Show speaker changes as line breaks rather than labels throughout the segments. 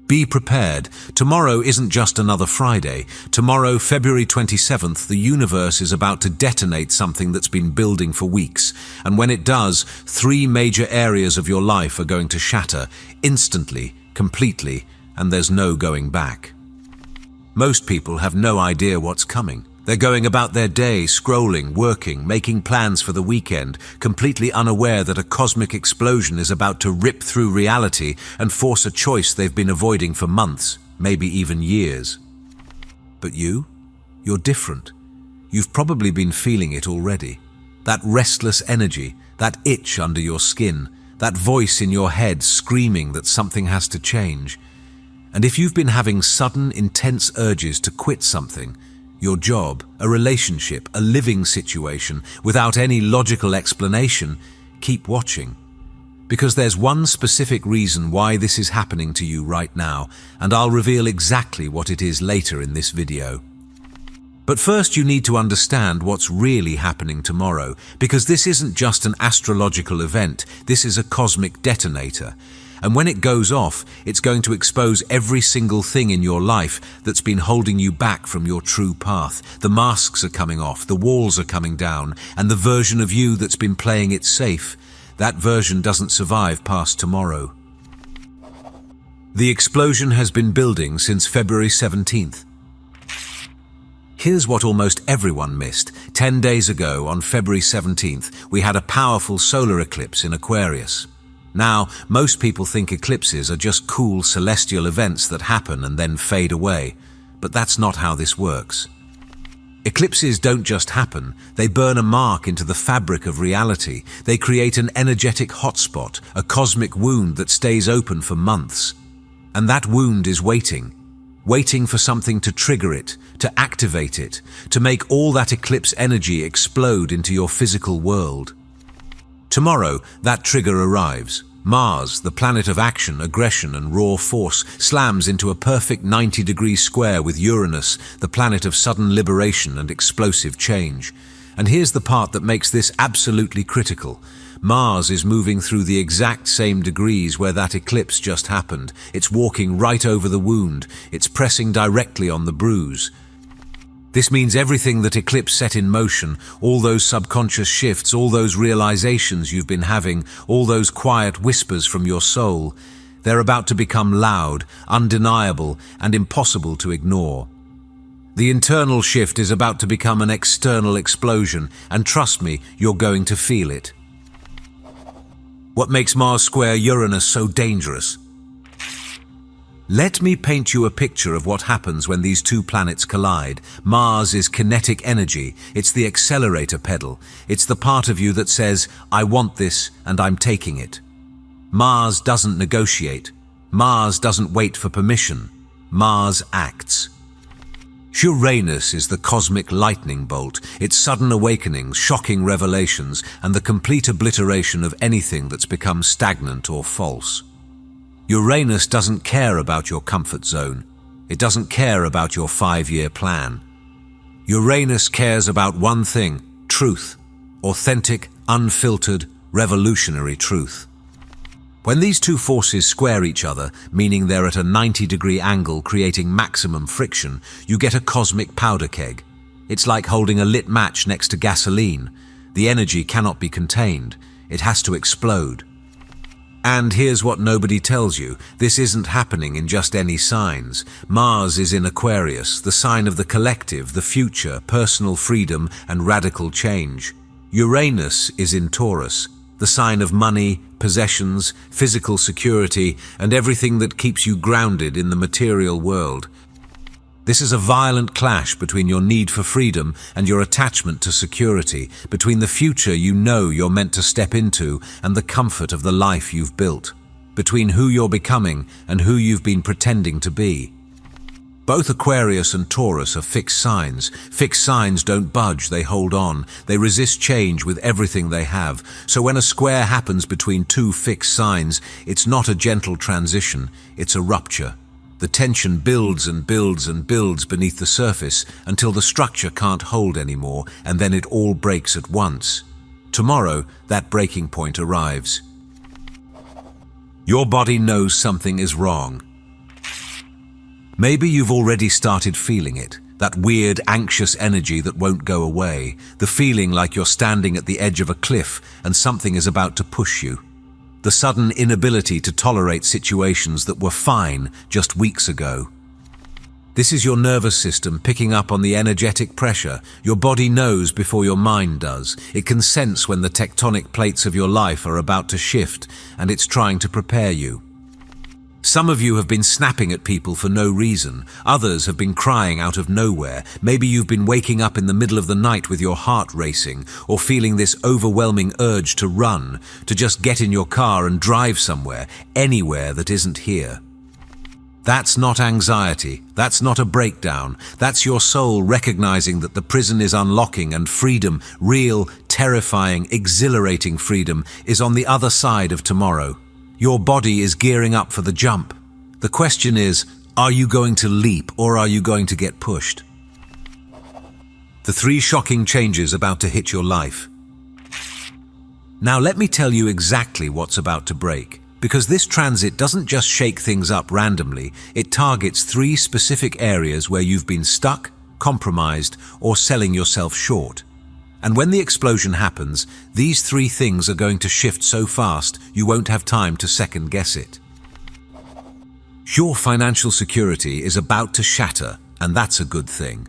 Be prepared. Tomorrow isn't just another Friday. Tomorrow, February 27th, the universe is about to detonate something that's been building for weeks. And when it does, 3 major areas of your life are going to shatter, instantly, completely, and there's no going back. Most people have no idea what's coming. They're going about their day, scrolling, working, making plans for the weekend, completely unaware that a cosmic explosion is about to rip through reality and force a choice they've been avoiding for months, maybe even years. But you're different. You've probably been feeling it already. That restless energy, that itch under your skin, that voice in your head screaming that something has to change. And if you've been having sudden, intense urges to quit something, your job, a relationship, a living situation, without any logical explanation, keep watching. Because there's one specific reason why this is happening to you right now, and I'll reveal exactly what it is later in this video. But first you need to understand what's really happening tomorrow, because this isn't just an astrological event, this is a cosmic detonator. And when it goes off, it's going to expose every single thing in your life that's been holding you back from your true path. The masks are coming off, the walls are coming down, and the version of you that's been playing it safe, that version doesn't survive past tomorrow. The explosion has been building since February 17th. Here's what almost everyone missed. 10 days ago, on February 17th, we had a powerful solar eclipse in Aquarius. Now, most people think eclipses are just cool celestial events that happen and then fade away, but that's not how this works. Eclipses don't just happen, they burn a mark into the fabric of reality. They create an energetic hotspot, a cosmic wound that stays open for months. And that wound is waiting for something to trigger it, to activate it, to make all that eclipse energy explode into your physical world. Tomorrow, that trigger arrives. Mars, the planet of action, aggression, and raw force, slams into a perfect 90-degree square with Uranus, the planet of sudden liberation and explosive change. And here's the part that makes this absolutely critical. Mars is moving through the exact same degrees where that eclipse just happened. It's walking right over the wound. It's pressing directly on the bruise. This means everything that eclipse set in motion, all those subconscious shifts, all those realizations you've been having, all those quiet whispers from your soul, they're about to become loud, undeniable, and impossible to ignore. The internal shift is about to become an external explosion, and trust me, you're going to feel it. What makes Mars square Uranus so dangerous? Let me paint you a picture of what happens when these two planets collide. Mars is kinetic energy. It's the accelerator pedal. It's the part of you that says, I want this and I'm taking it. Mars doesn't negotiate. Mars doesn't wait for permission. Mars acts. Uranus is the cosmic lightning bolt, its sudden awakenings, shocking revelations, and the complete obliteration of anything that's become stagnant or false. Uranus doesn't care about your comfort zone. It doesn't care about your 5-year plan. Uranus cares about one thing: truth. Authentic, unfiltered, revolutionary truth. When these two forces square each other, meaning they're at a 90-degree angle creating maximum friction, you get a cosmic powder keg. It's like holding a lit match next to gasoline. The energy cannot be contained. It has to explode. And here's what nobody tells you. This isn't happening in just any signs. Mars is in Aquarius, the sign of the collective, the future, personal freedom, and radical change. Uranus is in Taurus, the sign of money, possessions, physical security, and everything that keeps you grounded in the material world. This is a violent clash between your need for freedom and your attachment to security, between the future you know you're meant to step into and the comfort of the life you've built, between who you're becoming and who you've been pretending to be. Both Aquarius and Taurus are fixed signs. Fixed signs don't budge, they hold on. They resist change with everything they have. So when a square happens between two fixed signs, it's not a gentle transition, it's a rupture. The tension builds and builds and builds beneath the surface until the structure can't hold anymore, and then it all breaks at once. Tomorrow, that breaking point arrives. Your body knows something is wrong. Maybe you've already started feeling it, that weird, anxious energy that won't go away, the feeling like you're standing at the edge of a cliff and something is about to push you. The sudden inability to tolerate situations that were fine just weeks ago. This is your nervous system picking up on the energetic pressure. Your body knows before your mind does. It can sense when the tectonic plates of your life are about to shift, and it's trying to prepare you. Some of you have been snapping at people for no reason. Others have been crying out of nowhere. Maybe you've been waking up in the middle of the night with your heart racing, or feeling this overwhelming urge to run, to just get in your car and drive somewhere, anywhere that isn't here. That's not anxiety. That's not a breakdown. That's your soul recognizing that the prison is unlocking and freedom, real, terrifying, exhilarating freedom, is on the other side of tomorrow. Your body is gearing up for the jump. The question is, are you going to leap or are you going to get pushed? The 3 shocking changes about to hit your life. Now let me tell you exactly what's about to break, because this transit doesn't just shake things up randomly, it targets 3 specific areas where you've been stuck, compromised, or selling yourself short. And when the explosion happens, these 3 things are going to shift so fast you won't have time to second guess it. Your financial security is about to shatter, and that's a good thing.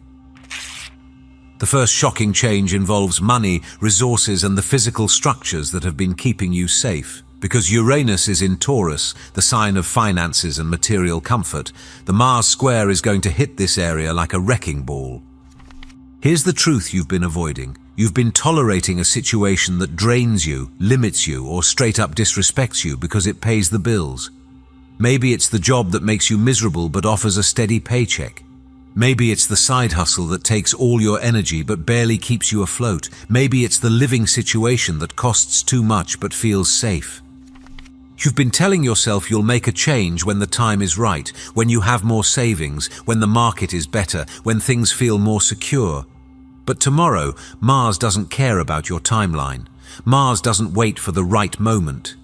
The first shocking change involves money, resources, and the physical structures that have been keeping you safe. Because Uranus is in Taurus, the sign of finances and material comfort, the Mars square is going to hit this area like a wrecking ball. Here's the truth you've been avoiding. You've been tolerating a situation that drains you, limits you, or straight up disrespects you because it pays the bills. Maybe it's the job that makes you miserable but offers a steady paycheck. Maybe it's the side hustle that takes all your energy but barely keeps you afloat. Maybe it's the living situation that costs too much but feels safe. You've been telling yourself you'll make a change when the time is right, when you have more savings, when the market is better, when things feel more secure. But tomorrow, Mars doesn't care about your timeline. Mars doesn't wait for the right moment.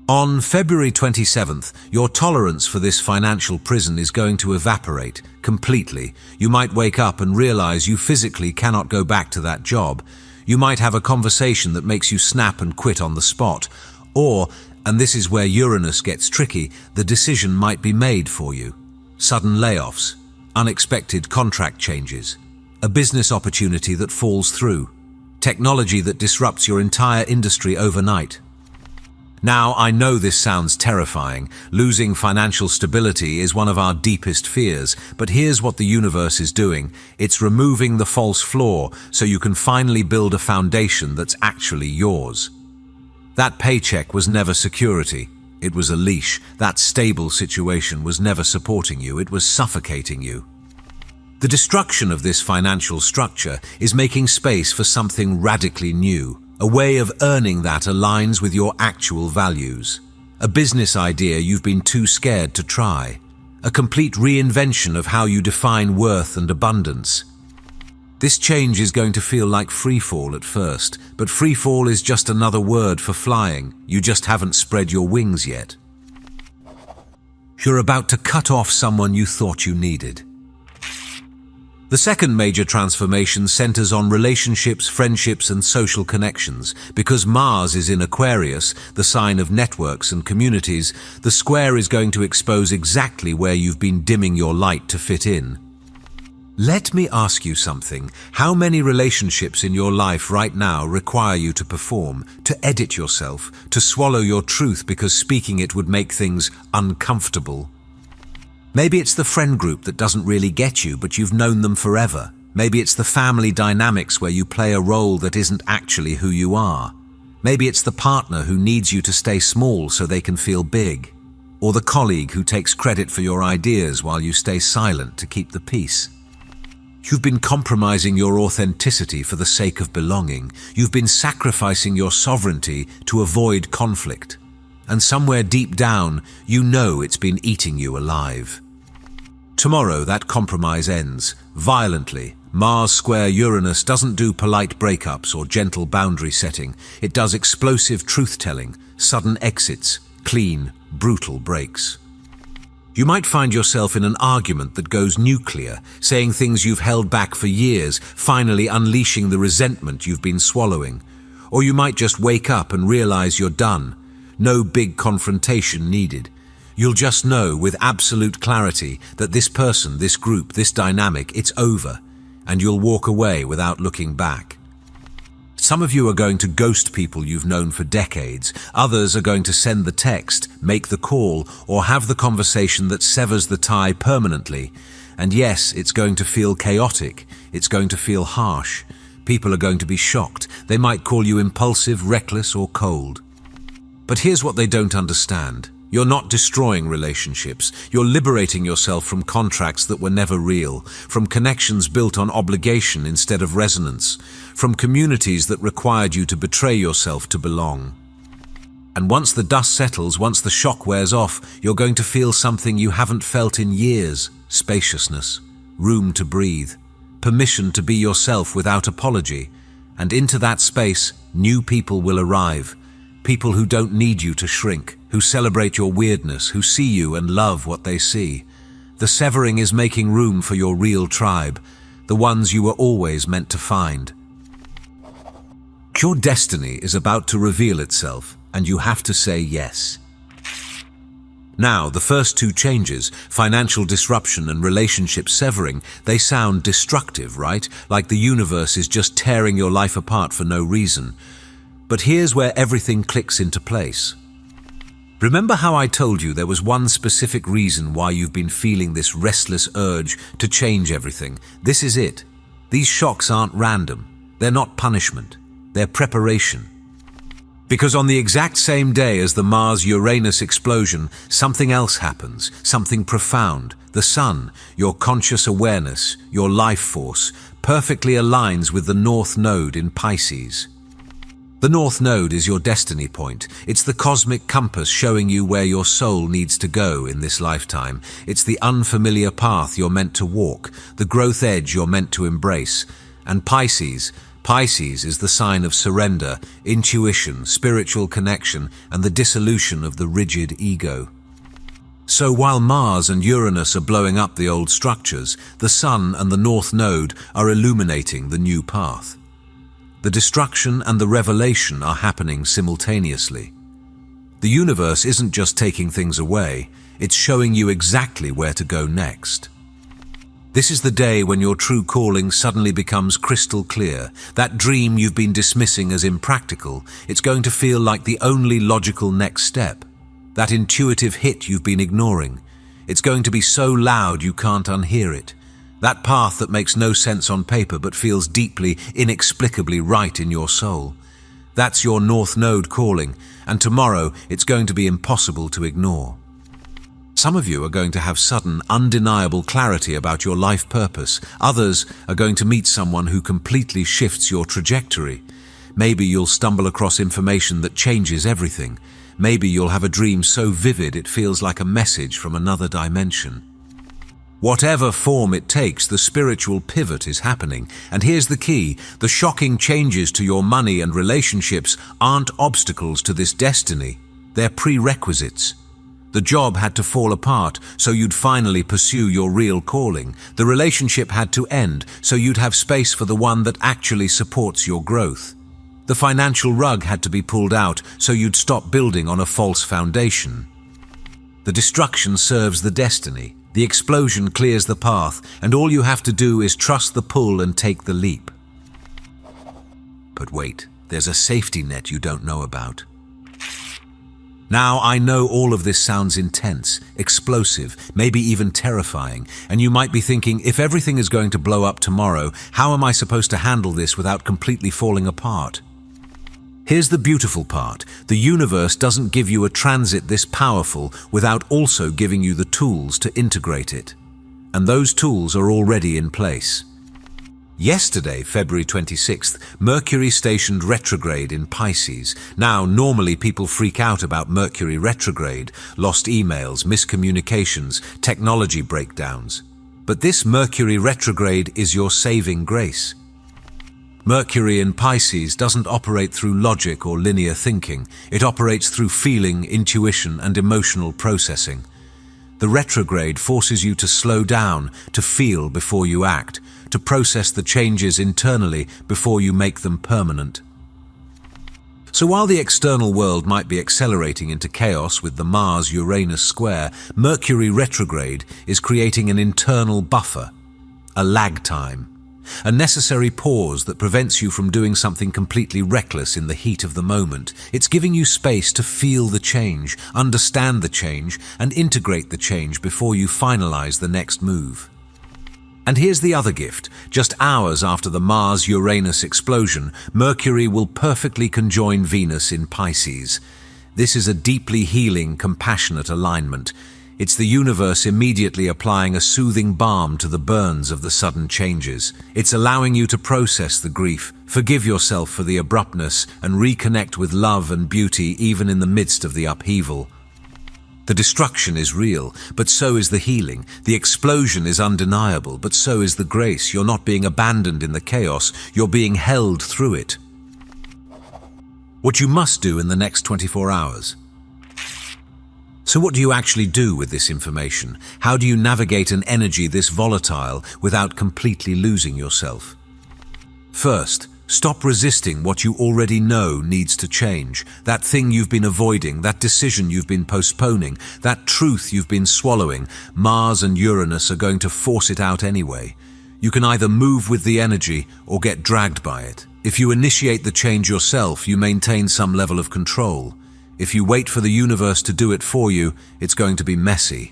On February 27th, your tolerance for this financial prison is going to evaporate completely. You might wake up and realize you physically cannot go back to that job. You might have a conversation that makes you snap and quit on the spot. Or, and this is where Uranus gets tricky, the decision might be made for you. Sudden layoffs, unexpected contract changes, a business opportunity that falls through, technology that disrupts your entire industry overnight. Now, I know this sounds terrifying. Losing financial stability is one of our deepest fears, but here's what the universe is doing. It's removing the false floor so you can finally build a foundation that's actually yours. That paycheck was never security. It was a leash. That stable situation was never supporting you. It was suffocating you. The destruction of this financial structure is making space for something radically new. A way of earning that aligns with your actual values. A business idea you've been too scared to try. A complete reinvention of how you define worth and abundance. This change is going to feel like freefall at first, but freefall is just another word for flying. You just haven't spread your wings yet. You're about to cut off someone you thought you needed. The second major transformation centers on relationships, friendships, and social connections. Because Mars is in Aquarius, the sign of networks and communities, the square is going to expose exactly where you've been dimming your light to fit in. Let me ask you something. How many relationships in your life right now require you to perform, to edit yourself, to swallow your truth because speaking it would make things uncomfortable? Maybe it's the friend group that doesn't really get you, but you've known them forever. Maybe it's the family dynamics where you play a role that isn't actually who you are. Maybe it's the partner who needs you to stay small so they can feel big. Or the colleague who takes credit for your ideas while you stay silent to keep the peace. You've been compromising your authenticity for the sake of belonging. You've been sacrificing your sovereignty to avoid conflict. And somewhere deep down, you know it's been eating you alive. Tomorrow, that compromise ends, violently. Mars square Uranus doesn't do polite breakups or gentle boundary setting. It does explosive truth-telling, sudden exits, clean, brutal breaks. You might find yourself in an argument that goes nuclear, saying things you've held back for years, finally unleashing the resentment you've been swallowing. Or you might just wake up and realize you're done. No big confrontation needed. You'll just know with absolute clarity that this person, this group, this dynamic, it's over, and you'll walk away without looking back. Some of you are going to ghost people you've known for decades. Others are going to send the text, make the call, or have the conversation that severs the tie permanently. And yes, it's going to feel chaotic. It's going to feel harsh. People are going to be shocked. They might call you impulsive, reckless, or cold. But here's what they don't understand. You're not destroying relationships. You're liberating yourself from contracts that were never real, from connections built on obligation instead of resonance, from communities that required you to betray yourself to belong. And once the dust settles, once the shock wears off, you're going to feel something you haven't felt in years: spaciousness, room to breathe, permission to be yourself without apology. And into that space, new people will arrive. People who don't need you to shrink, who celebrate your weirdness, who see you and love what they see. The severing is making room for your real tribe, the ones you were always meant to find. Your destiny is about to reveal itself, and you have to say yes. Now, the first two changes, financial disruption and relationship severing, they sound destructive, right? Like the universe is just tearing your life apart for no reason. But here's where everything clicks into place. Remember how I told you there was one specific reason why you've been feeling this restless urge to change everything? This is it. These shocks aren't random. They're not punishment. They're preparation. Because on the exact same day as the Mars-Uranus explosion, something else happens, something profound. The sun, your conscious awareness, your life force, perfectly aligns with the North Node in Pisces. The North Node is your destiny point. It's the cosmic compass showing you where your soul needs to go in this lifetime. It's the unfamiliar path you're meant to walk, the growth edge you're meant to embrace. And Pisces is the sign of surrender, intuition, spiritual connection, and the dissolution of the rigid ego. So while Mars and Uranus are blowing up the old structures, the Sun and the North Node are illuminating the new path. The destruction and the revelation are happening simultaneously. The universe isn't just taking things away, it's showing you exactly where to go next. This is the day when your true calling suddenly becomes crystal clear. That dream you've been dismissing as impractical, it's going to feel like the only logical next step. That intuitive hit you've been ignoring, it's going to be so loud you can't unhear it. That path that makes no sense on paper but feels deeply, inexplicably right in your soul. That's your North Node calling, and tomorrow it's going to be impossible to ignore. Some of you are going to have sudden, undeniable clarity about your life purpose. Others are going to meet someone who completely shifts your trajectory. Maybe you'll stumble across information that changes everything. Maybe you'll have a dream so vivid it feels like a message from another dimension. Whatever form it takes, the spiritual pivot is happening. And here's the key: the shocking changes to your money and relationships aren't obstacles to this destiny. They're prerequisites. The job had to fall apart so you'd finally pursue your real calling. The relationship had to end so you'd have space for the one that actually supports your growth. The financial rug had to be pulled out so you'd stop building on a false foundation. The destruction serves the destiny. The explosion clears the path, and all you have to do is trust the pull and take the leap. But wait, there's a safety net you don't know about. Now, I know all of this sounds intense, explosive, maybe even terrifying, and you might be thinking, if everything is going to blow up tomorrow, how am I supposed to handle this without completely falling apart? Here's the beautiful part: the universe doesn't give you a transit this powerful without also giving you the tools to integrate it. And those tools are already in place. Yesterday, February 26th, Mercury stationed retrograde in Pisces. Now, normally people freak out about Mercury retrograde, lost emails, miscommunications, technology breakdowns. But this Mercury retrograde is your saving grace. Mercury in Pisces doesn't operate through logic or linear thinking. It operates through feeling, intuition, and emotional processing. The retrograde forces you to slow down, to feel before you act, to process the changes internally before you make them permanent. So while the external world might be accelerating into chaos with the Mars-Uranus square, Mercury retrograde is creating an internal buffer, a lag time, a necessary pause that prevents you from doing something completely reckless in the heat of the moment. It's giving you space to feel the change, understand the change, and integrate the change before you finalize the next move. And here's the other gift. Just hours after the Mars-Uranus explosion, Mercury will perfectly conjoin Venus in Pisces. This is a deeply healing, compassionate alignment. It's the universe immediately applying a soothing balm to the burns of the sudden changes. It's allowing you to process the grief, forgive yourself for the abruptness, and reconnect with love and beauty even in the midst of the upheaval. The destruction is real, but so is the healing. The explosion is undeniable, but so is the grace. You're not being abandoned in the chaos, you're being held through it. What you must do in the next 24 hours. So what do you actually do with this information? How do you navigate an energy this volatile without completely losing yourself? First, stop resisting what you already know needs to change. That thing you've been avoiding, that decision you've been postponing, that truth you've been swallowing. Mars and Uranus are going to force it out anyway. You can either move with the energy or get dragged by it. If you initiate the change yourself, you maintain some level of control. If you wait for the universe to do it for you, it's going to be messy.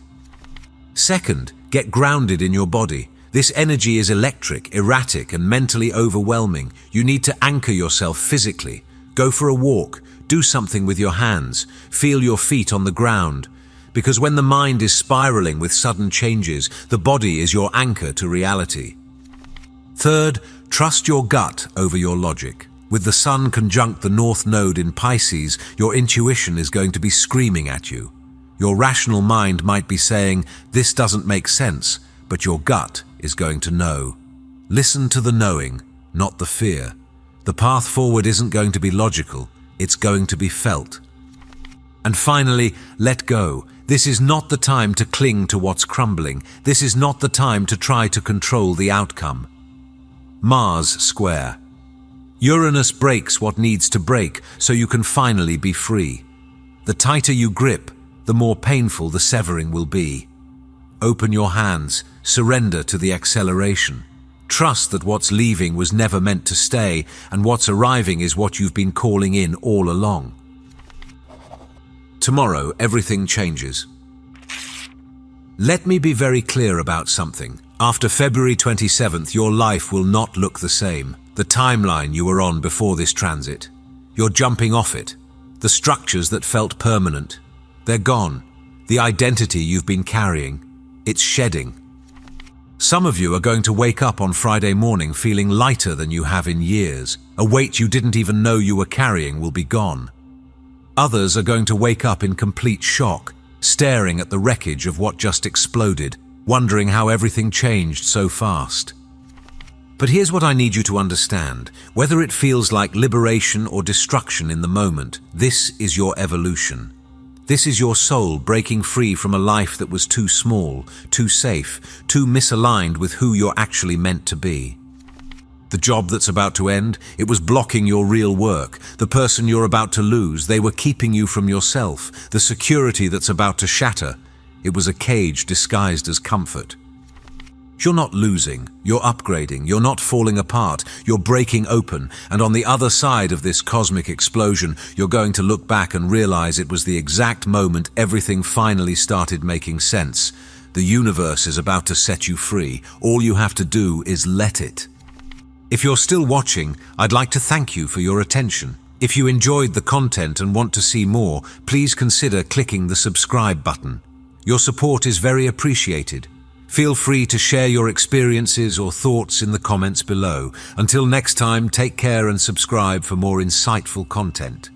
Second, get grounded in your body. This energy is electric, erratic, and mentally overwhelming. You need to anchor yourself physically. Go for a walk, do something with your hands, feel your feet on the ground. Because when the mind is spiraling with sudden changes, the body is your anchor to reality. Third, trust your gut over your logic. With the Sun conjunct the North Node in Pisces, your intuition is going to be screaming at you. Your rational mind might be saying, "This doesn't make sense," but your gut is going to know. Listen to the knowing, not the fear. The path forward isn't going to be logical, it's going to be felt. And finally, let go. This is not the time to cling to what's crumbling. This is not the time to try to control the outcome. Mars square. Uranus breaks what needs to break so you can finally be free. The tighter you grip, the more painful the severing will be. Open your hands, surrender to the acceleration. Trust that what's leaving was never meant to stay, and what's arriving is what you've been calling in all along. Tomorrow, everything changes. Let me be very clear about something. After February 27th, your life will not look the same. The timeline you were on before this transit. You're jumping off it. The structures that felt permanent, they're gone. The identity you've been carrying, it's shedding. Some of you are going to wake up on Friday morning feeling lighter than you have in years. A weight you didn't even know you were carrying will be gone. Others are going to wake up in complete shock, staring at the wreckage of what just exploded, wondering how everything changed so fast. But here's what I need you to understand. Whether it feels like liberation or destruction in the moment, this is your evolution. This is your soul breaking free from a life that was too small, too safe, too misaligned with who you're actually meant to be. The job that's about to end, it was blocking your real work. The person you're about to lose, they were keeping you from yourself. The security that's about to shatter, it was a cage disguised as comfort. You're not losing, you're upgrading, you're not falling apart, you're breaking open, and on the other side of this cosmic explosion, you're going to look back and realize it was the exact moment everything finally started making sense. The universe is about to set you free. All you have to do is let it. If you're still watching, I'd like to thank you for your attention. If you enjoyed the content and want to see more, please consider clicking the subscribe button. Your support is very appreciated. Feel free to share your experiences or thoughts in the comments below. Until next time, take care and subscribe for more insightful content.